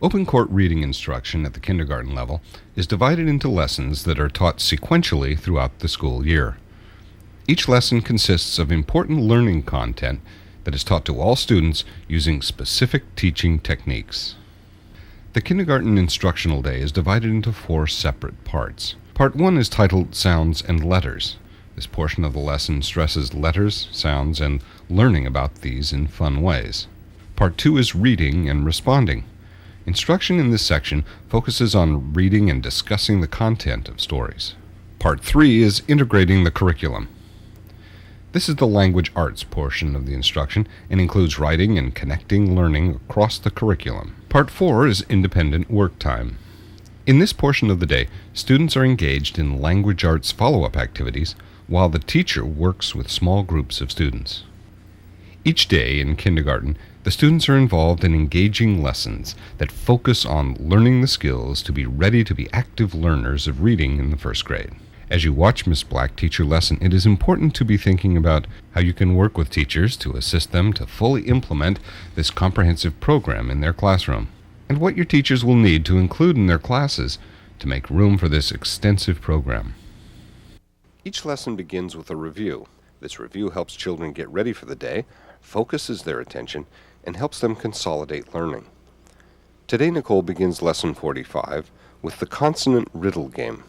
Open court reading instruction at the kindergarten level is divided into lessons that are taught sequentially throughout the school year. Each lesson consists of important learning content that is taught to all students using specific teaching techniques. The kindergarten instructional day is divided into 4 separate parts. Part 1 is titled Sounds and Letters. This portion of the lesson stresses letters, sounds, and learning about these in fun ways. Part 2 is Reading and Responding. Instruction in this section focuses on reading and discussing the content of stories. Part 3 is Integrating the Curriculum. This is the language arts portion of the instruction and includes writing and connecting learning across the curriculum. Part 4 is Independent Work Time. In this portion of the day, students are engaged in language arts follow-up activities while the teacher works with small groups of students. Each day in kindergarten, the students are involved in engaging lessons that focus on learning the skills to be ready to be active learners of reading in the first grade. As you watch Ms. Black teach your lesson, it is important to be thinking about how you can work with teachers to assist them to fully implement this comprehensive program in their classroom, and what your teachers will need to include in their classes to make room for this extensive program. Each lesson begins with a review. This review helps children get ready for the day, focuses their attention, and helps them consolidate learning. Today, Nicole begins Lesson 45 with the Consonant riddle game.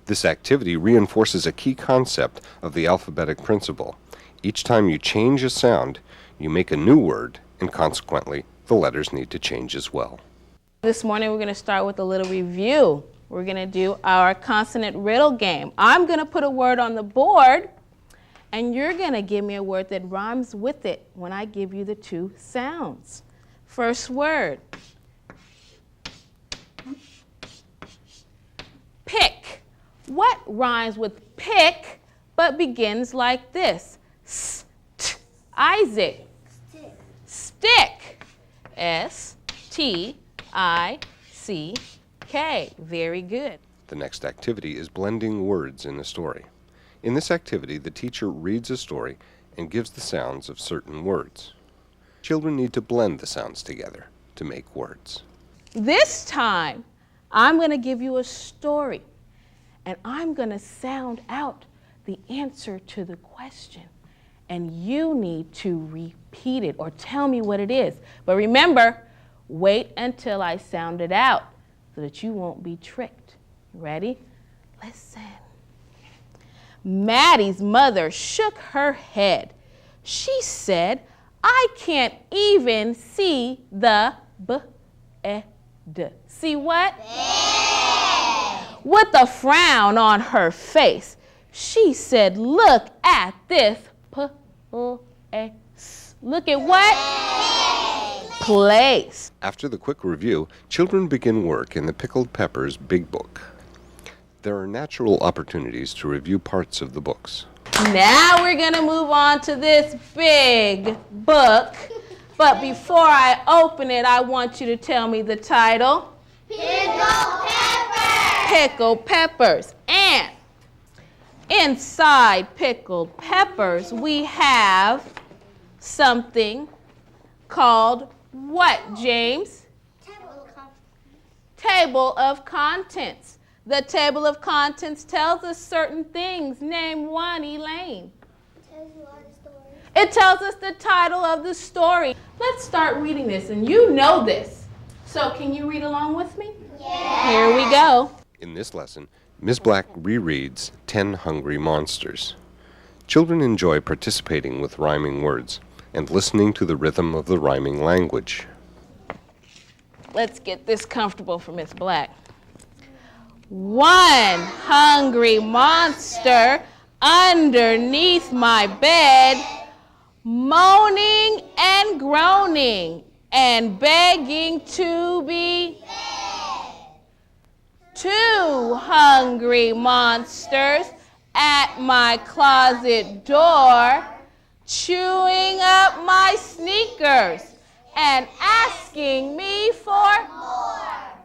This activity reinforces a key concept of the alphabetic principle. Each time you change a sound, you make a new word, and consequently, the letters need to change as well. This morning, we're going to start with a little review. We're going to do our consonant riddle game. I'm going to put a word on the board, and you're going to give me a word that rhymes with it when I give you the 2 sounds. First word. Pick. What rhymes with pick but begins like this? Isaac. Stick. S-T-I-C-K. Very good. The next activity is blending words in a story. In this activity, the teacher reads a story and gives the sounds of certain words. Children need to blend the sounds together to make words. This time, I'm going to give you a story, and I'm going to sound out the answer to the question, and you need to repeat it or tell me what it is. But remember, wait until I sound it out so that you won't be tricked. Ready? Listen. Maddie's mother shook her head. She said, I can't even see the b-e-d. See what? With a frown on her face, she said, look at this p-l-a-s. Look at what? Place. After the quick review, children begin work in the Pickled Peppers Big Book. There are natural opportunities to review parts of the books. Now we're going to move on to this big book. But before I open it, I want you to tell me the title. Pickled Peppers. Pickled Peppers. And inside Pickled Peppers, we have something called what, James? Table of Contents. The table of contents tells us certain things. Name one, Elaine. It tells us the title of the story. Let's start reading this, and you know this. So can you read along with me? Yeah. Here we go. In this lesson, Ms. Black rereads 10 Hungry Monsters. Children enjoy participating with rhyming words and listening to the rhythm of the rhyming language. Let's get this comfortable for Miss Black. One hungry monster underneath my bed, moaning and groaning and begging to be fed. 2 hungry monsters at my closet door, chewing up my sneakers and asking me for more.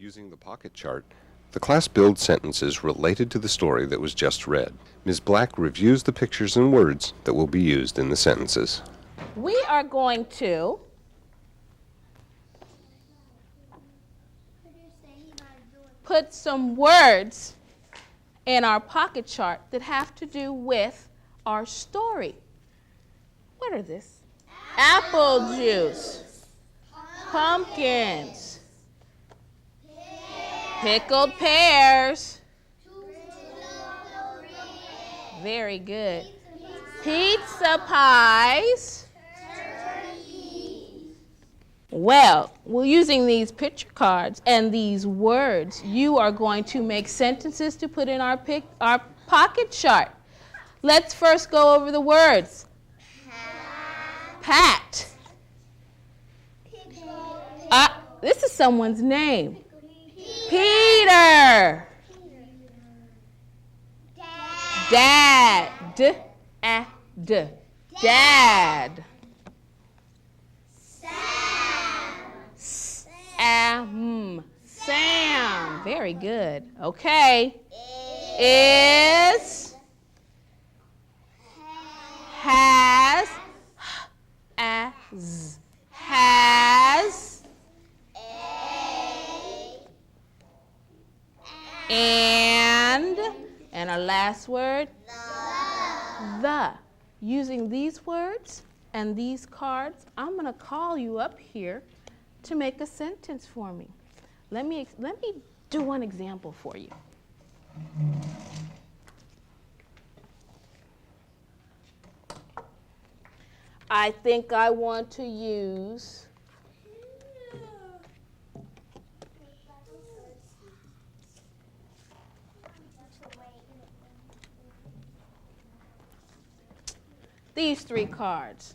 Using the pocket chart, the class builds sentences related to the story that was just read. Ms. Black reviews the pictures and words that will be used in the sentences. We are going to put some words in our pocket chart that have to do with our story. What are this? Apple juice, pumpkins, pickled pears. Very good. Pizza pies. Well, using these picture cards and these words, you are going to make sentences to put in our pocket chart. Let's first go over the words. Pat. This is someone's name. Peter. Dad. Dad. Sam. Very good. Okay. Is. Has. As. Has. And our last word. The. Using these words and these cards, I'm going to call you up here to make a sentence for me. Let me do one example for you. I think I want to use these 3 cards.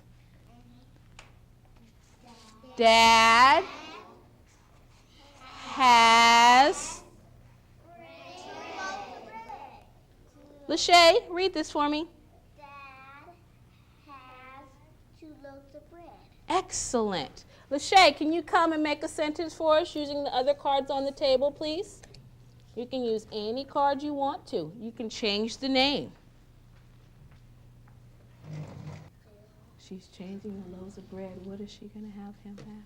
Dad has. Lachey, read this for me. Dad has 2 loaves of bread. Excellent. Lachey, can you come and make a sentence for us using the other cards on the table, please? You can use any card you want to. You can change the name. She's changing the loaves of bread. What is she going to have him have?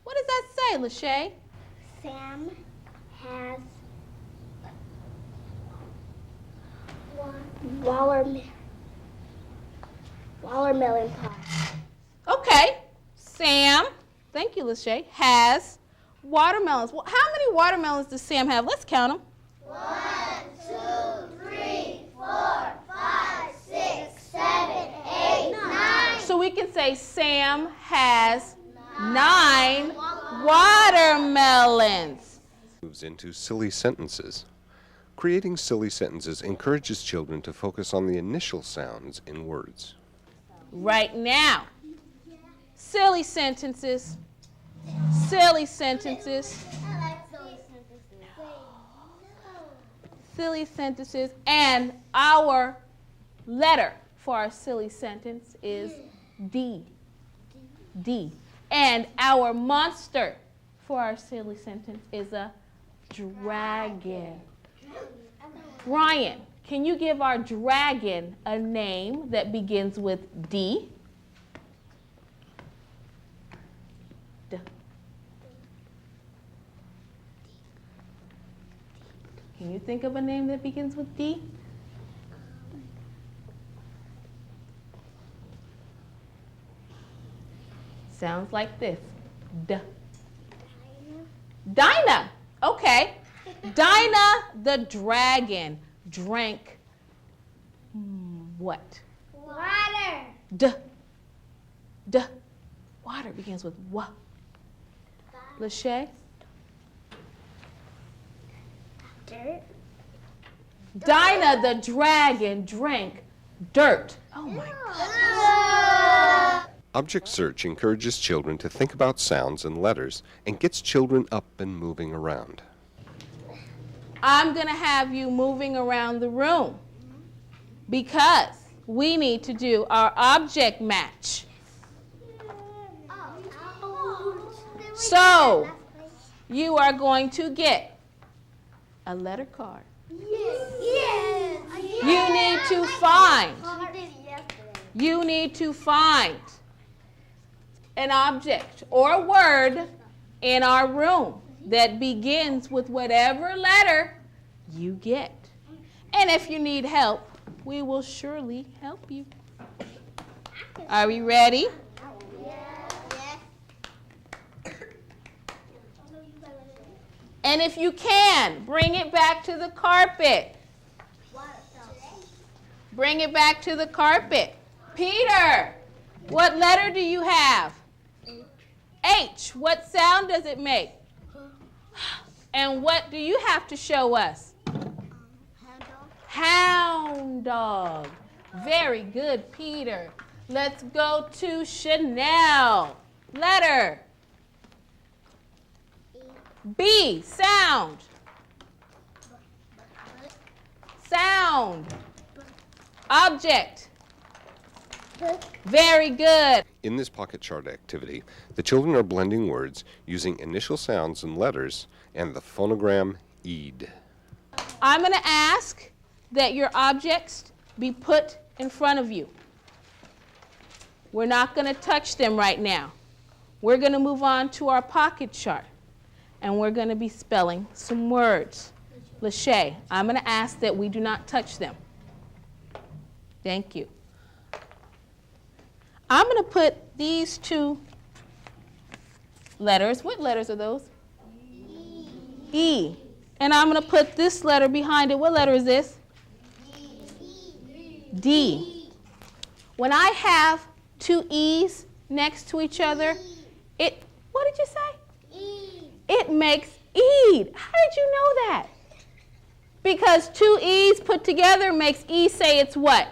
What does that say, Lachey? Sam has watermelon pie. Okay. Sam, thank you, Lachey, has watermelons. Well, how many watermelons does Sam have? Let's count them. 1, 2, 3, 4, 5, 6, 7, 8, 9. So we can say Sam has 9 watermelons. Moves into silly sentences. Creating silly sentences encourages children to focus on the initial sounds in words. Right now, silly sentences, silly sentences, silly sentences, and our letter for our silly sentence is D. D. And our monster for our silly sentence is a dragon. Ryan, can you give our dragon a name that begins with D? D. Can you think of a name that begins with D? Sounds like this. D. Dinah. Okay. Dinah the dragon drank what? Water. D. D. Water begins with what? Lachey? Dirt. Dinah the dragon drank dirt. Oh my God. Object search encourages children to think about sounds and letters and gets children up and moving around. I'm going to have you moving around the room because we need to do our object match. So, you are going to get a letter card. You need to find an object or a word in our room that begins with whatever letter you get. And if you need help, we will surely help you. Are we ready? And if you can, bring it back to the carpet. Bring it back to the carpet. Peter, what letter do you have? H. What sound does it make? And what do you have to show us? Hound dog. Very good, Peter. Let's go to Chanel. Letter. B. Sound. Sound. Object. Very good. In this pocket chart activity, the children are blending words using initial sounds and letters and the phonogram ED. I'm going to ask that your objects be put in front of you. We're not going to touch them right now. We're going to move on to our pocket chart, and we're going to be spelling some words. Lachey, I'm going to ask that we do not touch them. Thank you. I'm going to put these two letters. What letters are those? E. And I'm going to put this letter behind it. What letter is this? D. When I have two E's next to each other, what did you say? E. It makes Eid. How did you know that? Because two E's put together makes E say it's what?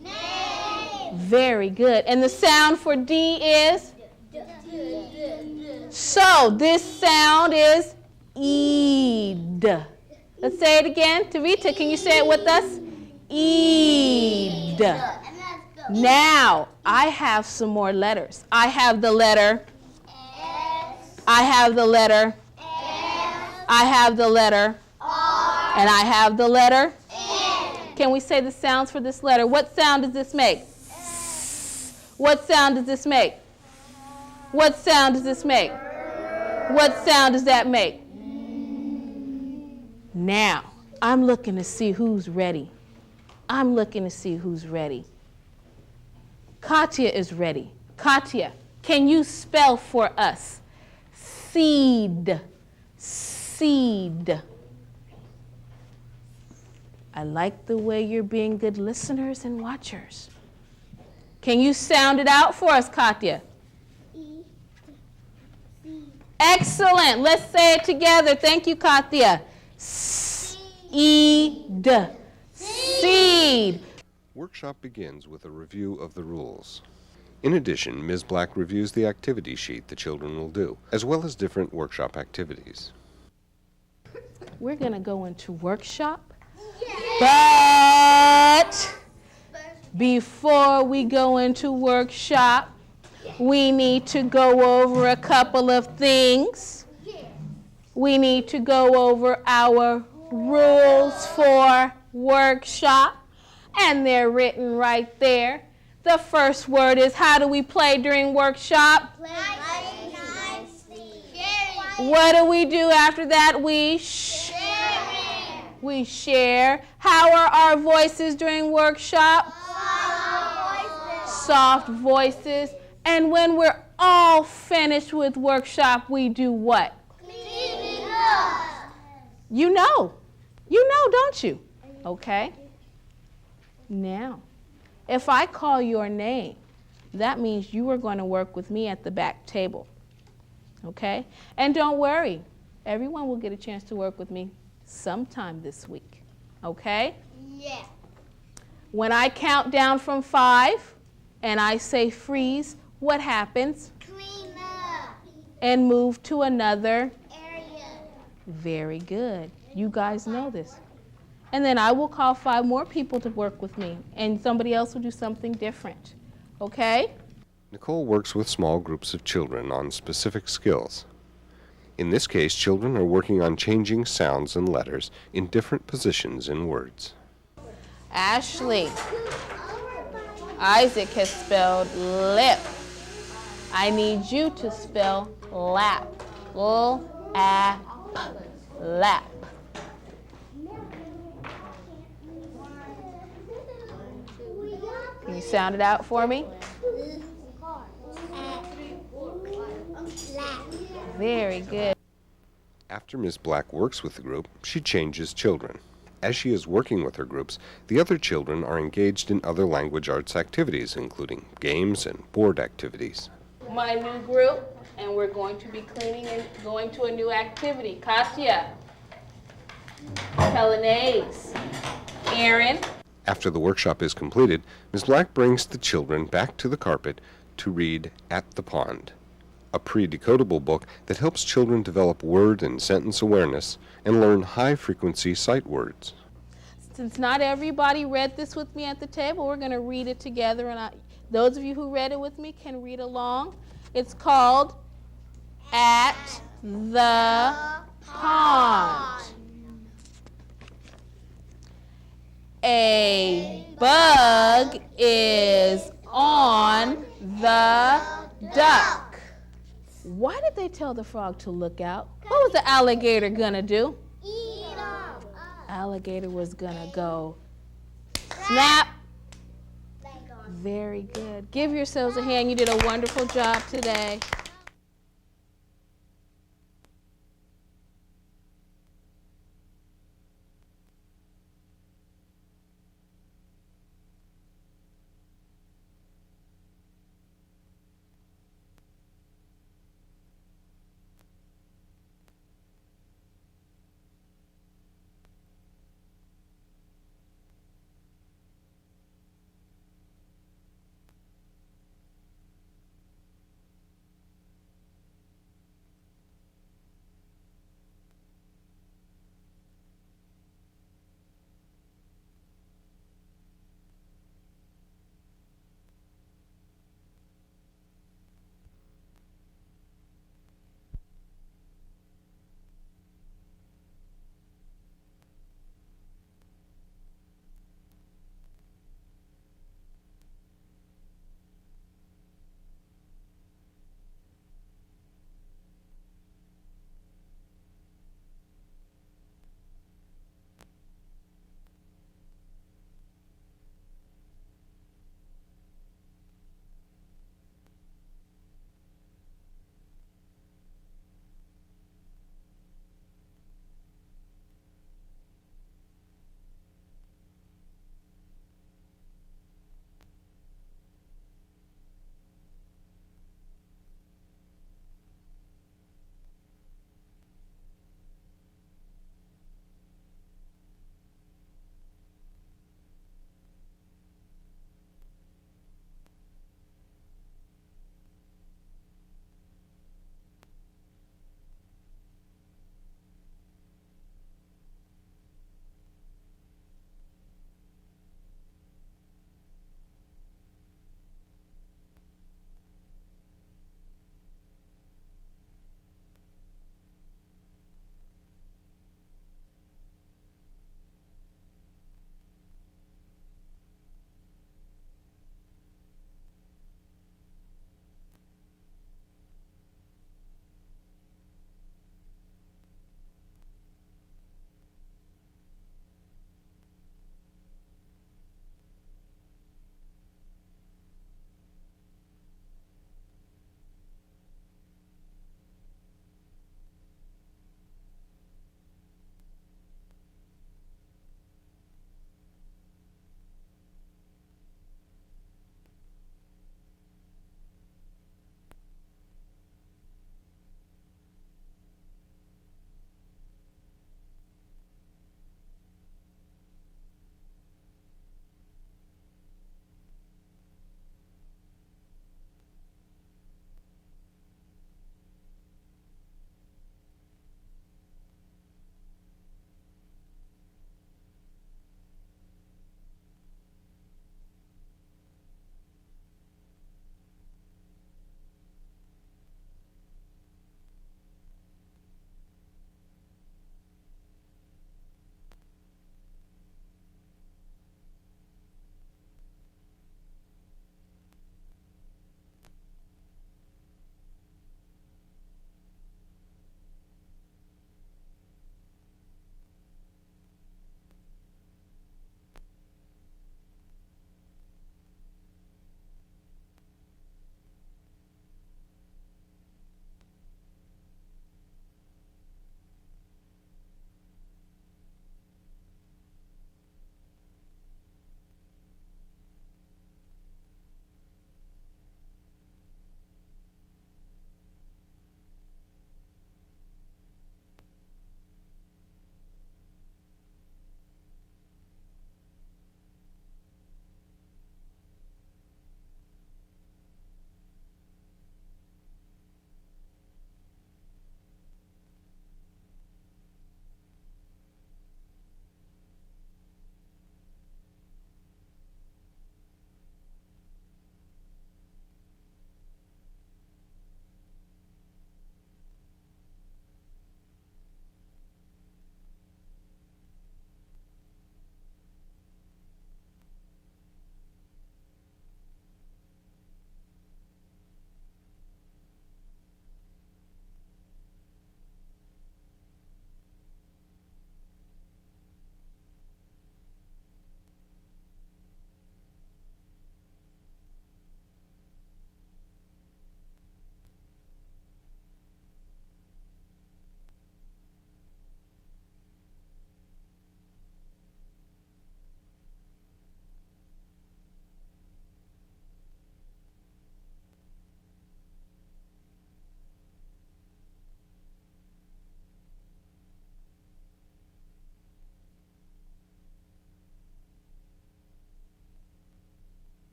Name. Very good. And the sound for D is? So this sound is Eid. Let's say it again. Tavita, can you say it with us? Eid. Now, I have some more letters. I have the letter S. I have the letter S. I have the letter R. and I have the letter N. Can we say the sounds for this letter? What sound does this make? What sound does this make? What sound does this make? What sound does that make? Now, I'm looking to see who's ready. I'm looking to see who's ready. Katya is ready. Katya, can you spell for us? Seed. Seed. I like the way you're being good listeners and watchers. Can you sound it out for us, Katya? E. C. Excellent. Let's say it together. Thank you, Katya. Seed. Seed. Workshop begins with a review of the rules. In addition, Ms. Black reviews the activity sheet the children will do, as well as different workshop activities. We're going to go into workshop. But before we go into workshop, we need to go over a couple of things. We need to go over our rules for workshop, and they're written right there. The first word is, how do we play during workshop? Play nicely. What do we do after that? We share. How are our voices during workshop? Soft voices. And when we're all finished with workshop, we do what? Cleaning up. You know, don't you? Okay. Now, if I call your name, that means you are going to work with me at the back table. Okay? And don't worry, everyone will get a chance to work with me sometime this week. Okay? Yeah. When I count down from 5 and I say freeze, what happens? Clean up. And move to another. Area. Very good. You guys know this. And then I will call 5 more people to work with me, and somebody else will do something different. Okay? Nicole works with small groups of children on specific skills. In this case, children are working on changing sounds and letters in different positions in words. Ashley, Isaac has spelled lip. I need you to spell lap. lap. Can you sound it out for me? Very good. After Ms. Black works with the group, she changes children. As she is working with her groups, the other children are engaged in other language arts activities, including games and board activities. My new group, and we're going to be cleaning and going to a new activity. Kasia, Polonaise, Aaron. After the workshop is completed, Ms. Black brings the children back to the carpet to read At the Pond, a pre-decodable book that helps children develop word and sentence awareness and learn high-frequency sight words. Since not everybody read this with me at the table, we're going to read it together, and those of you who read it with me can read along. It's called At the Pond. A bug is on the duck. Why did they tell the frog to look out? What was the alligator gonna do? Eat 'em. Alligator was gonna go snap. Very good. Give yourselves a hand. You did a wonderful job today.